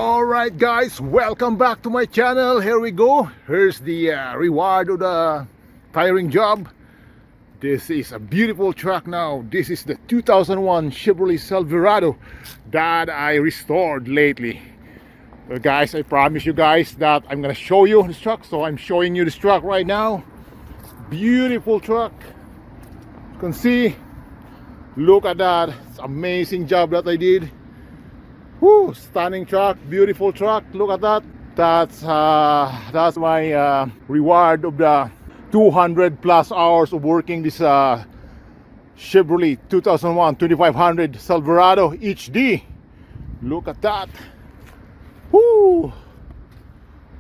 Alright guys, welcome back to my channel. Here we go. Here's the reward of the tiring job. This is a beautiful truck now. This is the 2001 Chevrolet Silverado that I restored lately. Well, guys, I promise you guys that I'm gonna show you this truck. So I'm showing you this truck right now. Beautiful truck. You can see, look at that. It's an amazing job that I did. Whoo, stunning truck, beautiful truck. Look at that. That's my reward of the 200 plus hours of working this Chevrolet 2001 2500 Silverado HD. Look at that. Whoo,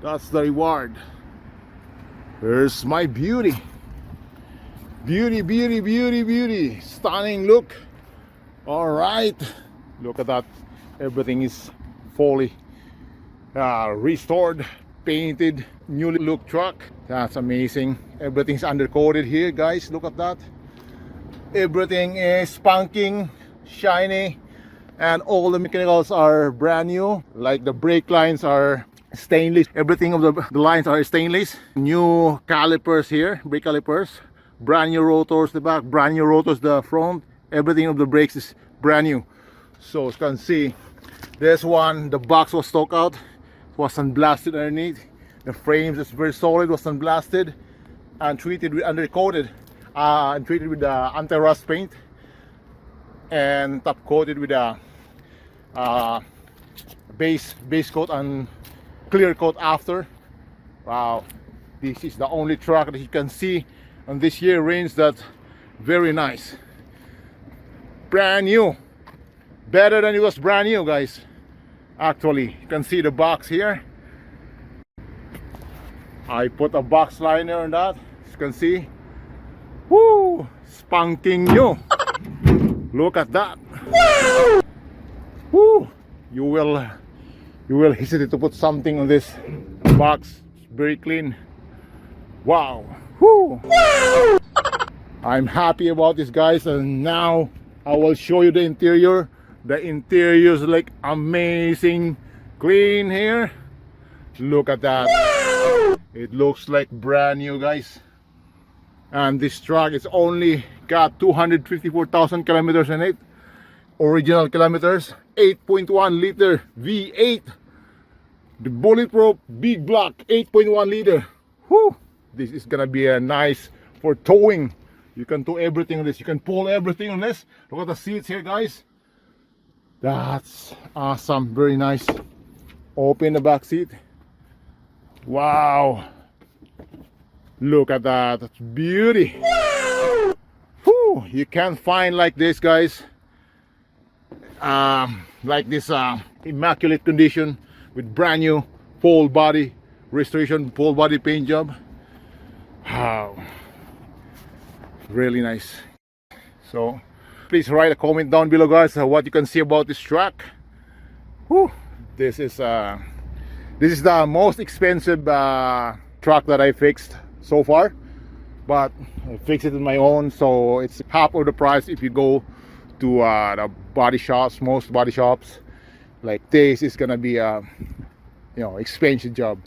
that's the reward. Here's my beauty. Beauty, beauty, beauty, beauty. Stunning look. All right, look at that. Everything is fully restored, painted, newly look truck. That's amazing. Everything's undercoated here, guys. Look at that. Everything is spunking, shiny, and all the mechanicals are brand new. Like the brake lines are stainless. Everything of the lines are stainless. New calipers here, brake calipers. Brand new rotors the back, brand new rotors the front. Everything of the brakes is brand new. So as you can see, this one, the box was stock out, was sandblasted underneath. The frames is very solid, was sandblasted and treated with undercoated and treated with anti-rust paint and top coated with a base coat and clear coat after. Wow, this is the only truck that you can see on this year range that's very nice. Brand new. Better than it was brand new, guys. Actually, you can see the box here. I put a box liner on that, as you can see. Woo! Spunking new. Look at that. Woo! You will hesitate to put something on this box. It's very clean. Wow. Woo! I'm happy about this, guys, and now I will show you the interior. The interior is like amazing clean here. Look at that. It looks like brand new, guys. And this truck is only got 254,000 kilometers in it. Original kilometers. 8.1 liter V8. The bulletproof big block 8.1 liter. Whew. This is gonna be a nice for towing. You can tow everything on this. You can pull everything on this. Look at the seats here, guys. That's awesome. Very nice. Open the back seat. Wow. Look at that. That's beauty. Whew. You can't find like this, guys. Like this immaculate condition with brand new full body restoration, full body paint job. Wow. Really nice. So please write a comment down below, guys, what you can see about this truck. Whew. This is the most expensive truck that I fixed so far, but I fixed it on my own, so it's half of the price if you go to the body shops. Most body shops like this is gonna be a expensive job.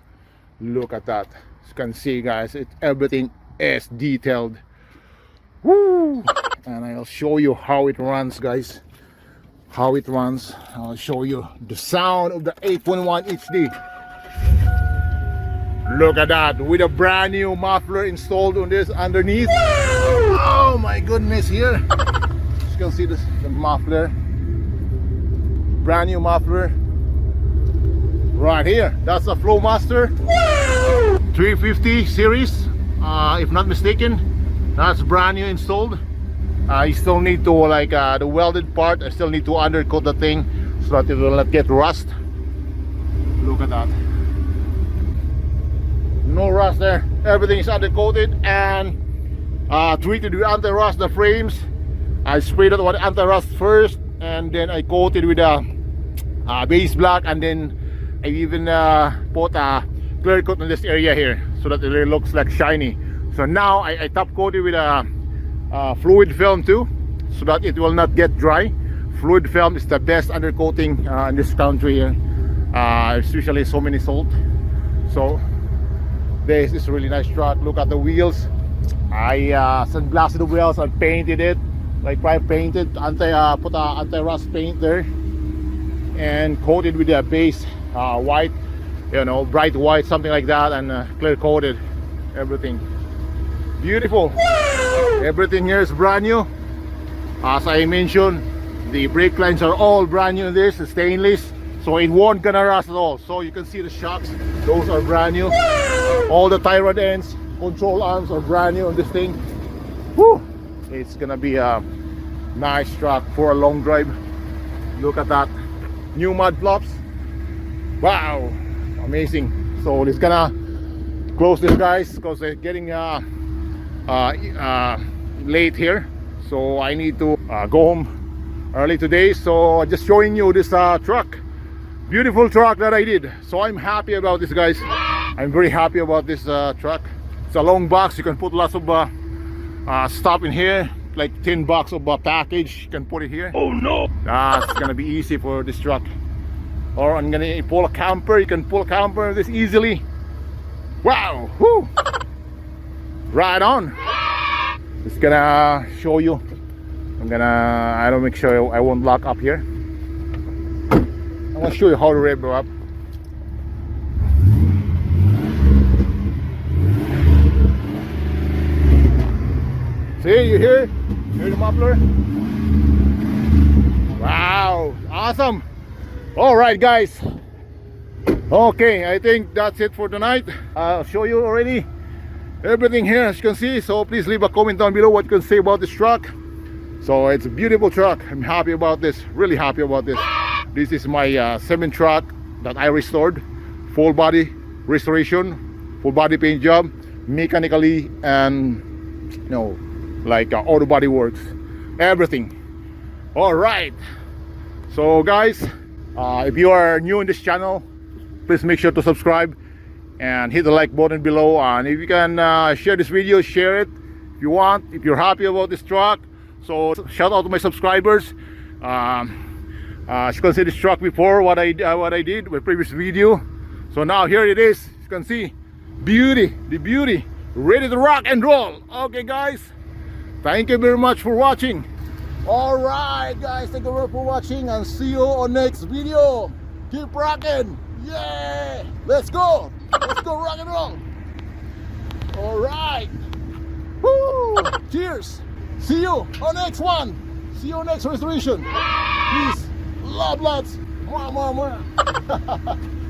Look at that. As you can see, guys, everything is detailed. Woo! And I'll show you how it runs, guys. How it runs. I'll show you the sound of the 8.1 HD. Look at that, with a brand new muffler installed on this underneath. Oh my goodness, here. You can see the muffler. Brand new muffler. Right here. That's a Flowmaster 350 series, if not mistaken. That's brand new installed. I still need to the welded part. I still need to undercoat the thing so that it will not get rust. Look at that. No rust there. Everything is undercoated and treated with anti-rust. The frames, I sprayed it with anti-rust first, and then I coated with a base black, and then I even put a clear coat on this area here so that it really looks like shiny. So now I top coated with a fluid film too, so that it will not get dry. Fluid film is the best undercoating in this country here. especially so many salt. So this is a really nice truck. Look at the wheels. I sandblasted the wheels and painted it, like prime painted, put a anti-rust paint there, and coated with a base white, you know, bright white, something like that, and clear coated everything. Beautiful. Everything here is brand new. As I mentioned, the brake lines are all brand new in this, stainless, so it won't gonna rust at all. So you can see the shocks, those are brand new. All the tie rod ends, control arms are brand new on this thing. Woo! It's gonna be a nice truck for a long drive. Look at that. New mud flaps. Wow, amazing. So it's gonna close this, guys, because they're getting late here. So I need to go home early today. So just showing you this truck, beautiful truck that I did. So I'm happy about this, guys. I'm very happy about this truck. It's a long box. You can put lots of stuff in here, like 10 bucks of a package. You can put it here. Oh no! That's gonna be easy for this truck. Or I'm gonna pull a camper. You can pull a camper this easily. Wow! Whoo! Right on. Just gonna show you. I don't make sure I won't lock up here. I'm gonna show you how to rev up. See, you hear the muffler? Wow, awesome. All right, guys. Okay, I think that's it for tonight. I'll show you already everything here, as you can see. So please leave a comment down below what you can say about this truck. So it's a beautiful truck. I'm happy about this, really happy about this. This is my 7th truck that I restored. Full body restoration, full body paint job, mechanically, and you know, like auto body works, everything. All right, so guys, if you are new in this channel, please make sure to subscribe and hit the like button below. And if you can share this video, share it if you want, if you're happy about this truck. So shout out to my subscribers. As you can see this truck before, what I did my previous video. So now here it is. You can see beauty, the beauty, ready to rock and roll. Okay, guys, thank you very much for watching. All right, guys, thank you very much for watching, and see you on next video. Keep rocking. Yeah, let's go rock and roll. All right. Woo! Cheers. See you on next one. See you on next restoration. Peace. Love, lots. Mwah, mwah, mwah.